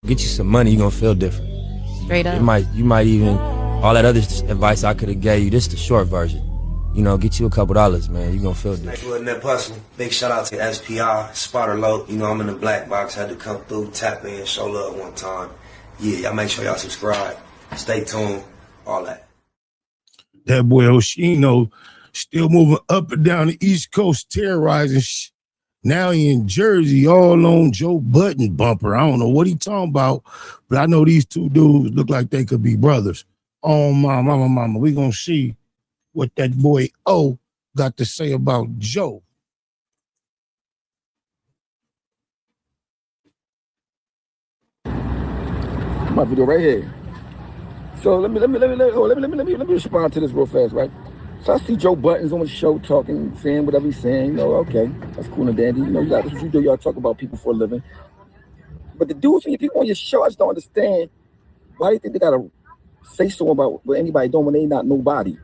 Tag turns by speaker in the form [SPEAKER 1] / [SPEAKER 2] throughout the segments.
[SPEAKER 1] Get you some money, you're gonna feel different.
[SPEAKER 2] Straight up.
[SPEAKER 1] You might even, all that other advice I could have gave you, this is the short version. You know, get you a couple dollars, man. You're gonna feel different.
[SPEAKER 3] Thank you, Net Hustle. Big shout out to SPI, Spotter Low. You know, I'm in the black box. Had to come through, tap in, show love one time. Yeah, y'all make sure y'all subscribe. Stay tuned, all that.
[SPEAKER 4] That boy Oschino still moving up and down the East Coast, terrorizing. Now he in Jersey, all on Joe Budden bumper. I don't know what he talking about, but I know these two dudes look like they could be brothers. Oh, mama, we gonna see what that boy O got to say about Joe.
[SPEAKER 5] My video right here. So let me respond to this real fast, right? So I see Joe Budden's on the show talking, saying whatever he's saying. You know, okay, that's cool and dandy. You know, that's what you do. Y'all talk about people for a living. But the dudes and people on your show, I just don't understand why you think they gotta say so about what anybody doing when they ain't not nobody.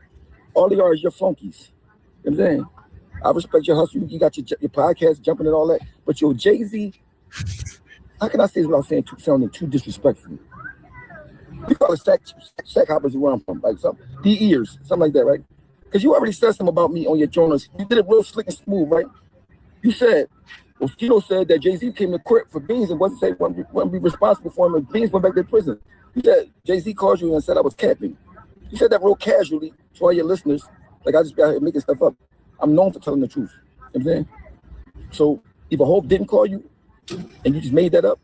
[SPEAKER 5] All they are is your flunkies. You know what I'm saying? I respect your hustle. You got your podcast jumping and all that. But your Jay-Z, how can I say this without sounding too disrespectful? We call it sack hoppers where I'm from, like something. ears, something like that, right? Because you already said something about me on your journals. You did it real slick and smooth, right? You said, Oschino said that Jay-Z came to court for Beans and wouldn't be responsible for him, and Beans went back to prison. You said Jay-Z called you and said I was capping. You said that real casually to all your listeners, like I just be out here making stuff up. I'm known for telling the truth. You know what I'm saying? So either Hope didn't call you and you just made that up,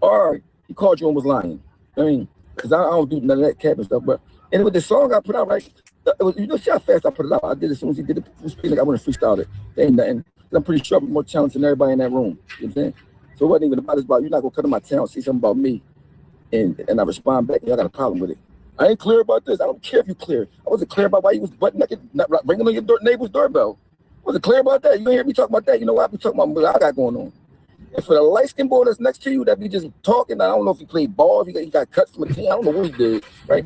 [SPEAKER 5] or he called you and was lying. I mean, because I don't do none of that capping stuff. But and with the song I put out, right? You know, see how fast I put it out. I did it as soon as he did it. Like I want to freestyle it. There ain't nothing. I'm pretty sure I'm more talented than everybody in that room. You know what I'm saying? So it wasn't even about this. About you're not gonna come to my town, say something about me, and I respond back. Y'all got a problem with it. I ain't clear about this. I don't care if you clear. I wasn't clear about why you was butt naked, not ringing on your neighbor's doorbell. I wasn't clear about that. You don't hear me talk about that. You know what I be talking about what I got going on. And for the light-skinned boy that's next to you that be just talking, I don't know if he played ball, if he got cut from a team. I don't know what he did, right?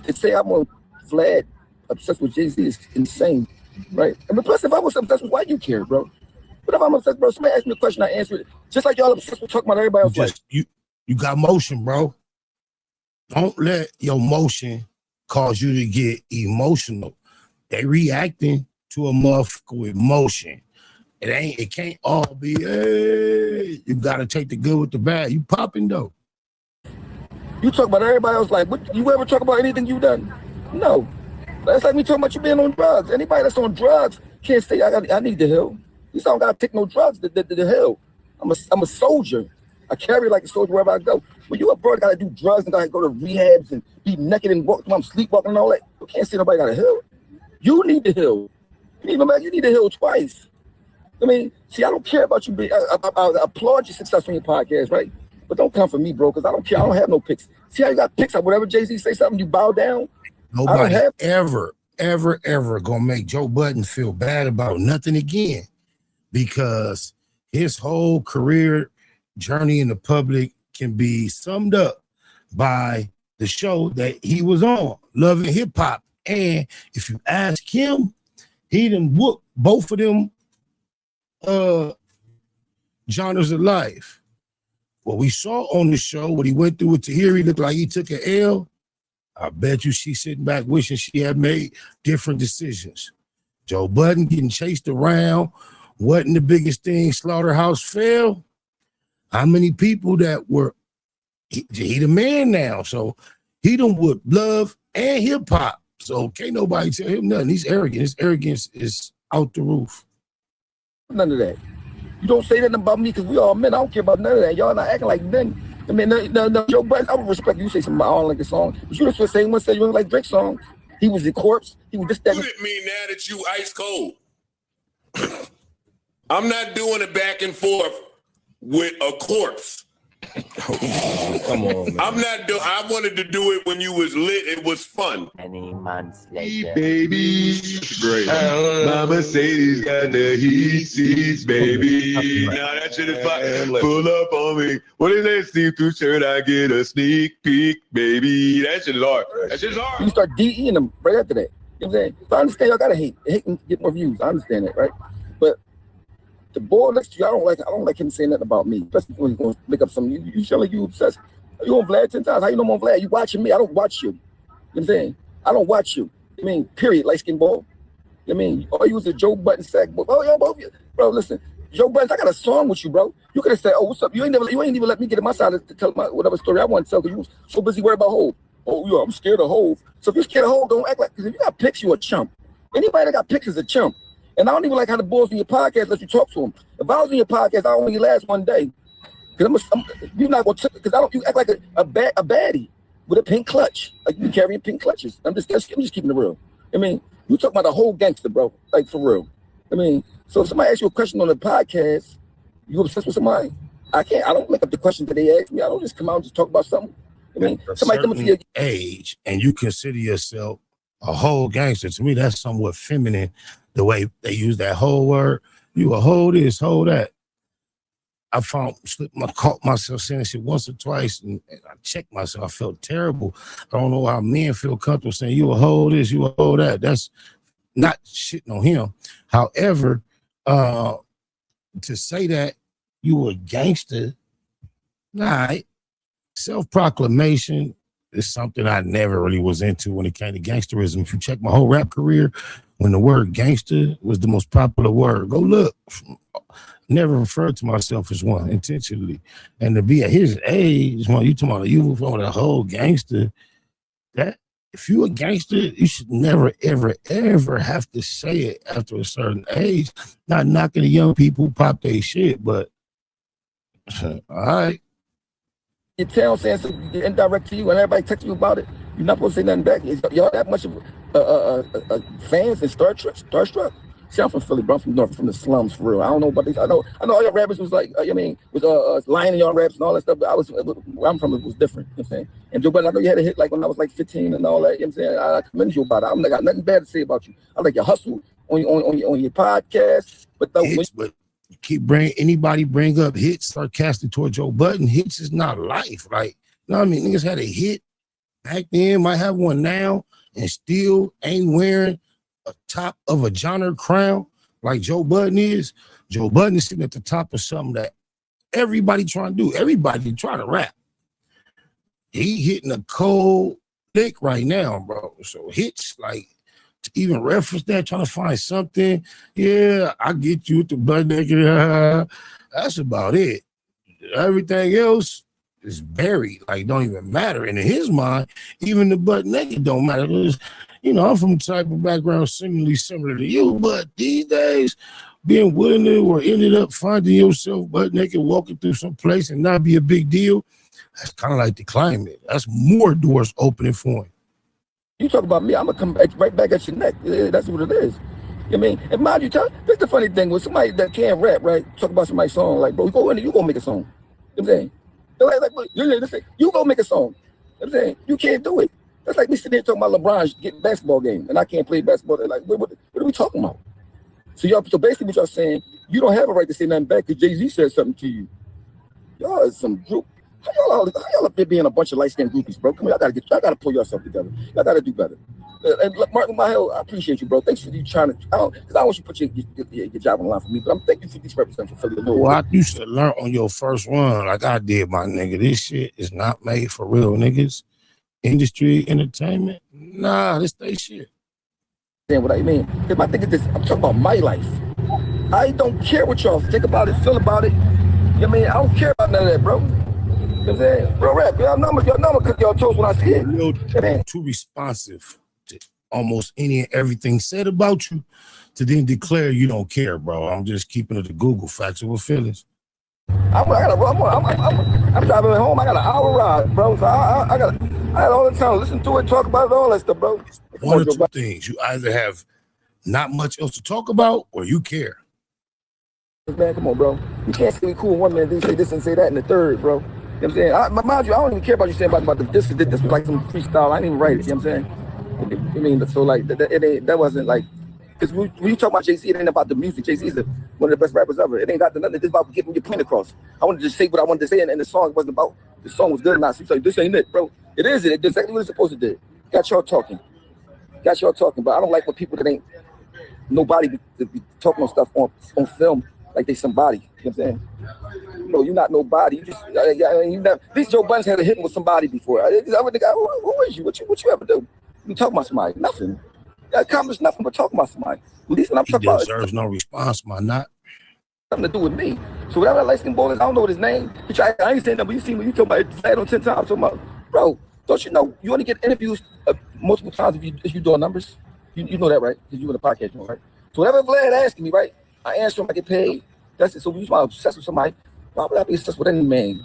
[SPEAKER 5] To say I'm on Vlad obsessed with Jay-Z is insane, right? And plus, if I was obsessed with, why you care, bro? But if I'm obsessed, bro, somebody asked me a question, I answered it. Just like y'all obsessed with talking about everybody else.
[SPEAKER 4] Just, you got motion, bro. Don't let your motion cause you to get emotional. They reacting to a motherfucker with motion. It can't all be, hey, you gotta take the good with the bad. You popping though.
[SPEAKER 5] You talk about everybody else, like, what, you ever talk about anything you done? No. That's like me talking about you being on drugs. Anybody that's on drugs can't say I need the hill. You don't gotta take no drugs to the hill. I'm a soldier. I carry like a soldier wherever I go. When you a bro, gotta do drugs and gotta go to rehabs and be naked and walk, I'm sleepwalking and all that. You can't say nobody got a hill. You need the hill. You need the hill twice. I mean, see, I don't care about you. I applaud your success on your podcast, right? But don't come for me, bro, because I don't care. I don't have no picks. See how you got picks? Whatever Jay-Z say something, you bow down.
[SPEAKER 4] Nobody ever gonna make Joe Budden feel bad about nothing again, because his whole career journey in the public can be summed up by the show that he was on, Love and Hip Hop. And if you ask him, he done whooped both of them genres of life. What we saw on the show, what he went through with Tahiri, looked like he took an L. I bet you she's sitting back wishing she had made different decisions. Joe Budden getting chased around wasn't the biggest thing. Slaughterhouse fell. How many people that were, he the man now, so he done with love and hip hop. So can't nobody tell him nothing. He's arrogant. His arrogance is out the roof.
[SPEAKER 5] None of that. You don't say nothing about me because we all men. I don't care about none of that. Y'all not acting like men. I mean, no, Joe Budden, I would respect you say something about I don't like the song. But you just the same one said you don't like Drake's song. He was the corpse. He was this, that.
[SPEAKER 6] You didn't mean now that you ice cold. I'm not doing it back and forth with a corpse.
[SPEAKER 1] Come on, man.
[SPEAKER 6] I'm not doing. I wanted to do it when you was lit. It was fun.
[SPEAKER 7] Many months later.
[SPEAKER 8] Baby, great. My Mercedes got the heat seats, baby. Now that shit is fine. Pull up on me. What is that see-through shirt? I get a sneak peek, baby. That shit is hard. That shit is hard.
[SPEAKER 5] You start DEing them right after that. You know what I'm saying? So I understand y'all gotta hate and get more views. I understand that, right? But the boy next to you, I don't like him saying nothing about me, especially when he's gonna make up something. You feel like you obsessed. You on Vlad 10 times. How you know I'm on Vlad? You watching me. I don't watch you. You know what I'm saying? I don't watch you. I mean, period, light skin ball. I mean, all you was a Joe Budden sack. Oh, yeah, both of you. Bro, listen, Joe Budden, I got a song with you, bro. You could have said, oh, what's up? You ain't even let me get in my side to tell my whatever story I want to tell because you was so busy worried about Hov. Oh, yeah, I'm scared of Hov. So if you're scared of Hov, don't act like, because if you got pics, you a chump. Anybody that got pics is a chump. And I don't even like how the boys in your podcast let you talk to them. If I was in your podcast, I only last one day. Because you're not going to, because I don't, you act like a baddie with a pink clutch. Like you carrying pink clutches. I'm just keeping it real. I mean, you talking about the whole gangster, bro. Like for real. I mean, so if somebody asks you a question on the podcast, you obsessed with somebody? I don't make up the questions that they ask me. I don't just come out and just talk about something. I mean, somebody come to your
[SPEAKER 4] age and you consider yourself a whole gangster. To me, that's somewhat feminine, the way they use that whole word. You a whole this, whole that. I caught myself saying shit once or twice, and I checked myself. I felt terrible. I don't know how men feel comfortable saying you a whole this, you a whole that. That's not shitting on him. However, to say that you a gangster, right? Self-proclamation is something I never really was into when it came to gangsterism. If you check my whole rap career, when the word gangster was the most popular word, go look. Never referred to myself as one intentionally. And to be at his age, when you talking about you from the whole gangster, that if you a gangster, you should never, ever, ever have to say it after a certain age. Not knocking the young people who pop their shit, but all right.
[SPEAKER 5] your town saying something indirect to you and everybody texting you about it, you're not supposed to say nothing back. Y'all that much of fans and starstruck? See, I'm from Philly, bro. I'm from North, from the slums for real. I don't know about these. I know all your rappers was like, was lying in your raps and all that stuff. But where I'm from, it was different. You know what I'm saying? And Joe Budden, I know you had a hit like when I was like 15 and all that. You know what I'm saying? I commend you about it. I got nothing bad to say about you. I like your hustle on your podcast. But
[SPEAKER 4] you keep bring up hits sarcastic toward Joe Budden. Hits is not life. Like, you know what I mean? Niggas had a hit back then, might have one now, and still ain't wearing a top of a genre crown like Joe Budden is. Joe Budden is sitting at the top of something that everybody trying to do. Everybody trying to rap. He hitting a cold lick right now, bro. So hits, like, to even reference that, trying to find something, yeah, I get you with the butt naked. That's about it. Everything else is buried, like don't even matter. And in his mind, even the butt naked don't matter. I'm from the type of background similar to you, but these days, being willing to or ended up finding yourself butt naked walking through some place and not be a big deal, that's kind of like the climate. That's more doors opening for him.
[SPEAKER 5] You talk about me, I'm gonna come right back at your neck. That's what it is. You know what I mean? And mind you, that's the funny thing with somebody that can't rap, right? Talk about somebody's song, like, bro, you go in there, you go make a song. You know what I'm saying? You go make a song. You know what I'm saying? You can't do it. That's like me sitting there talking about LeBron's getting basketball game, and I can't play basketball. They're like, what are we talking about? So basically what y'all saying, you don't have a right to say nothing back because Jay-Z said something to you. Y'all is some group. How y'all up there being a bunch of light-skinned groupies, bro? Come on, y'all gotta pull yourself together. Y'all gotta do better. And Martin Mahel, I appreciate you, bro. Thanks for you trying to. Because I don't want you to put your job on the line for me, but I'm thanking you for these representatives for Philly.
[SPEAKER 4] Well, you should learn on your first run, like I did, my nigga. This shit is not made for real niggas. Industry, entertainment, nah, this they shit.
[SPEAKER 5] Understand what I mean? Because my thing is this: I'm talking about my life. I don't care what y'all think about it, feel about it. You know what I mean? I don't care about none of that, bro. You know what I'm saying? Real rap, y'all know me cook y'all toast when I see it.
[SPEAKER 4] Too responsive to almost any and everything said about you to then declare you don't care, bro. I'm just keeping it the Google factual feelings.
[SPEAKER 5] I'm driving home. I got an hour ride, bro. So I had all the time to listen to it, talk about it, all that stuff, bro.
[SPEAKER 4] One or two things. You either have not much else to talk about or you care.
[SPEAKER 5] Man, come on, bro. You can't say we cool in 1 minute, then say this and say that in the third, bro. You know what I'm saying? Mind you, I don't even care about you saying about this was like some freestyle. I didn't even write it, you know what I'm saying? I mean, so like that wasn't like, because when you talk about Jay-Z, it ain't about the music. Jay-Z is one of the best rappers ever. It ain't got nothing. It's about getting your point across. I wanted to just say what I wanted to say, and the song wasn't about the song was good or not. So like, this ain't it, bro. It is it. It's exactly what it's supposed to do. Got y'all talking, but I don't like when people that ain't nobody be talking on stuff on film like they somebody. You know what I'm saying? you're not nobody. You just, at least Joe Budden's had a hit with somebody before. I would think, who is you? What you ever do? You talk about somebody? Nothing. You accomplished nothing but talking about somebody. At least when I'm talking about,
[SPEAKER 4] deserves no response, my not.
[SPEAKER 5] Nothing to do with me. So whatever that light-skinned boy is, I don't know what his name. I ain't saying that, but you see me, you talk about it flat on 10 times. Talking about, bro, don't you know you only get interviews multiple times if you doing numbers? You know that, right? Because you in a podcast, you know, right? So whatever Vlad asking me, right? I answer him, I get paid. That's it. So when you're obsessed with somebody, why would I be obsessed with any man?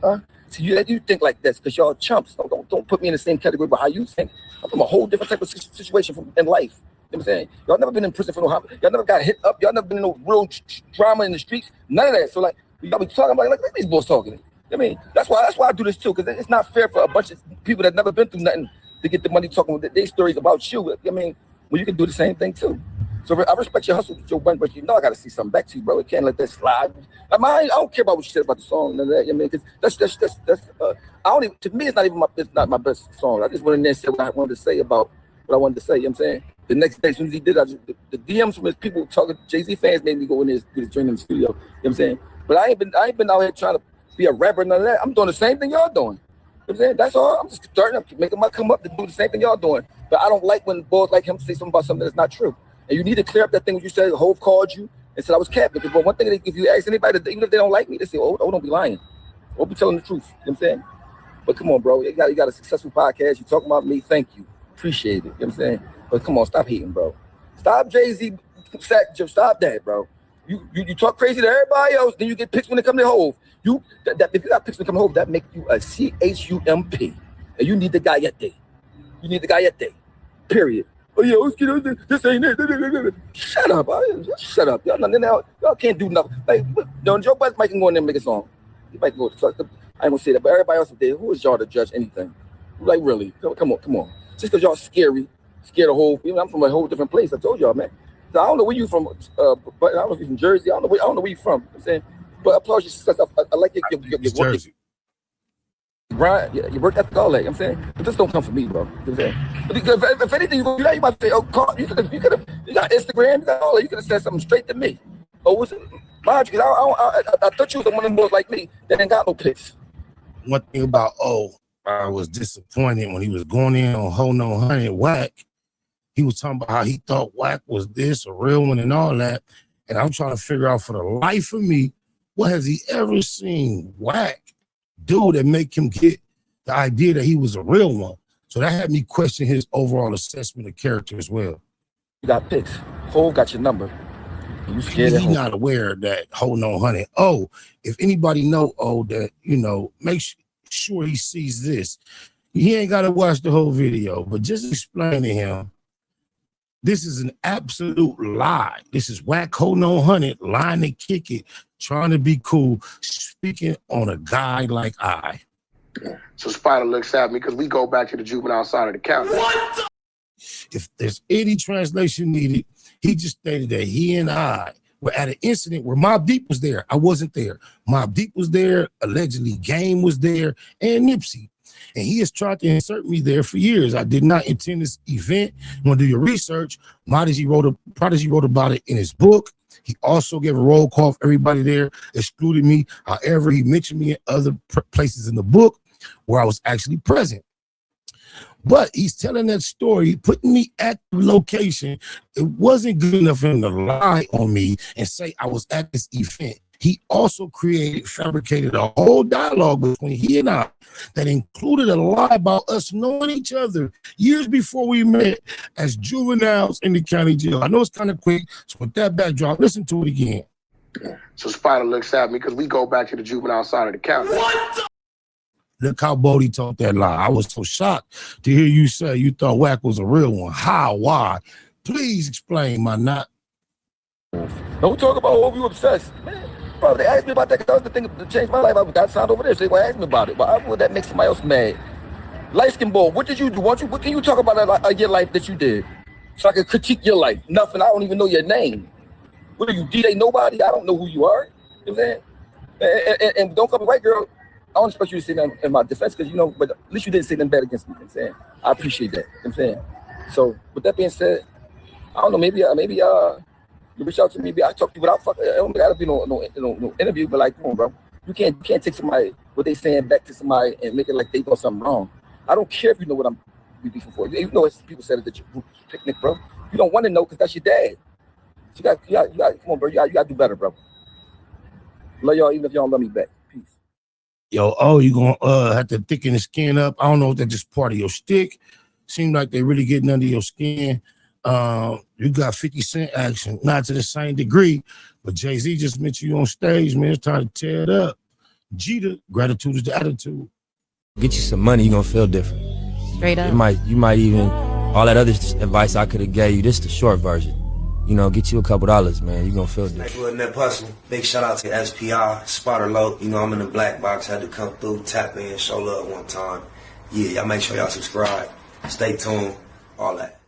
[SPEAKER 5] Huh? So you think like this because y'all chumps. Don't put me in the same category but how you think. I'm from a whole different type of situation in life. You know what I'm saying? Y'all never been in prison for no harm. Y'all never got hit up. Y'all never been in no real drama in the streets. None of that. So like y'all be talking about like these boys talking. I mean, that's why I do this too, because it's not fair for a bunch of people that never been through nothing to get the money talking with their stories about you. I mean, well, you can do the same thing too. So I respect your hustle, Joe Budden, but I gotta see something back to you, bro. You can't let that slide. I don't care about what you said about the song and that. I mean, because that's I don't even, to me, it's not my best song. I just went in there and said what I wanted to say about what I wanted to say. You know what I'm saying? The next day, as soon as he did, the DMs from his people talking, Jay-Z fans made me go in there and get in the studio. You know what I'm saying? But I ain't been out here trying to be a rapper, none of that. I'm doing the same thing y'all doing. You know what I'm saying? That's all. I'm just starting up, making my come up to do the same thing y'all doing. But I don't like when boys like him say something about something that's not true. And you need to clear up that thing when you said Hov called you and said I was capping. Because one thing, if you ask anybody, even if they don't like me, they say, oh, don't be lying. Don't be telling the truth. You know what I'm saying? But come on, bro. You got a successful podcast. You talking about me. Thank you. Appreciate it. You know what I'm saying? But come on, stop hating, bro. Stop Jay-Z. Stop that, bro. You talk crazy to everybody else, then you get picks when they come to Hov. If you got picks when they come to Hov, that make you a CHUMP. And you need the gallete. You need the gallete. Period. Oh yeah, Oschino, this ain't it. Shut up, shut up. Y'all can't do nothing. Like, Joe Budden might go in there and make a song. He might go. So I ain't gonna say that, but everybody else up there, who is y'all to judge anything? Like really? Come on. Just because y'all scared of whole. I'm from a whole different place. I told y'all, man. So I don't know where you from, but I don't know if you're from Jersey. I don't know where you from. I'm saying, but applaud your success. I like your work.
[SPEAKER 4] Jersey.
[SPEAKER 5] Right, yeah, you work ethic, all that. I'm saying, but this don't come from me, bro. You know what I'm saying? If anything, you might say, oh, Carl, you got Instagram, you got all that. You could have said something straight to me. Oh, was it? Mind you, I thought you was one of them boys like me that ain't got no pics.
[SPEAKER 4] One thing about I was disappointed when he was going in on Ho No Honey Whack. He was talking about how he thought Whack was this, a real one, and all that. And I'm trying to figure out for the life of me, what has he ever seen Whack do that make him get the idea that he was a real one? So that had me question his overall assessment of character as well.
[SPEAKER 5] You got pics. Hov got your number. You scared
[SPEAKER 4] He's not aware of that Ho No Honey. If anybody know that, make sure he sees this. He ain't got to watch the whole video, but just explain to him, this is an absolute lie. This is Whack Ho No Honey lying to kick it, trying to be cool, speaking on a guy like I.
[SPEAKER 2] So Spider looks at me because we go back to the juvenile side of the county.
[SPEAKER 4] If there's any translation needed, he just stated that he and I were at an incident where Mobb Deep was there. I wasn't there. Mobb Deep was there. Allegedly, Game was there, and Nipsey. And he has tried to insert me there for years. I did not attend this event. You want to do your research? Prodigy wrote about it in his book. He also gave a roll call for everybody there, excluded me. However, he mentioned me in other places in the book where I was actually present. But he's telling that story, putting me at the location. It wasn't good enough for him to lie on me and say I was at this event. He also fabricated a whole dialogue between he and I that included a lie about us knowing each other years before we met as juveniles in the county jail. I know it's kind of quick, so with that backdrop, listen to it again.
[SPEAKER 2] So Spider looks at me because we go back to the juvenile side of the county.
[SPEAKER 4] Look how Bodie told that lie. I was so shocked to hear you say you thought Whack was a real one. How? Why? Please explain, my not.
[SPEAKER 5] Don't talk about who you obsessed. Man, bro, they asked me about that because that was the thing that changed my life. I got signed over there, so they want to ask me about it. But I would that make somebody else mad. Light skin boy, what did you do? What can you talk about your life that you did? So I can critique your life. Nothing. I don't even know your name. What are you, DJ Nobody? I don't know who you are. You know what I'm saying? And don't come right, girl. I don't expect you to say that in my defense because, but at least you didn't say them bad against me. You know what I'm saying? I appreciate that. You know what I'm saying? So, with that being said, I don't know, maybe you reach out to me, maybe I talk to you without fucking, I don't gotta be no interview, but like, come on, bro. You can't take somebody what they saying back to somebody and make it like they doing something wrong. I don't care if you know what I'm beefing for. Even though people said it at your group picnic, bro. You don't want to know because that's your dad. So you got, come on, bro. You got to do better, bro. Love y'all, even if y'all don't love me back. Peace.
[SPEAKER 4] Yo, oh, you gonna have to thicken the skin up. I don't know if that's just part of your stick. Seems like they really getting under your skin. You got 50 Cent action, not to the same degree, but Jay-Z just mentioned you on stage, man. It's time to tear it up. Jeter, gratitude is the attitude.
[SPEAKER 1] Get you some money, you're gonna feel different.
[SPEAKER 7] Straight up.
[SPEAKER 1] You might even, all that other advice I could have gave you, this is the short version. You know, get you a couple dollars, man. You're gonna feel different.
[SPEAKER 3] That hustle. Big shout out to SPI, Spotter Low. You know, I'm in the black box. Had to come through, tap in, show love one time. Yeah, y'all make sure y'all subscribe. Stay tuned. All that.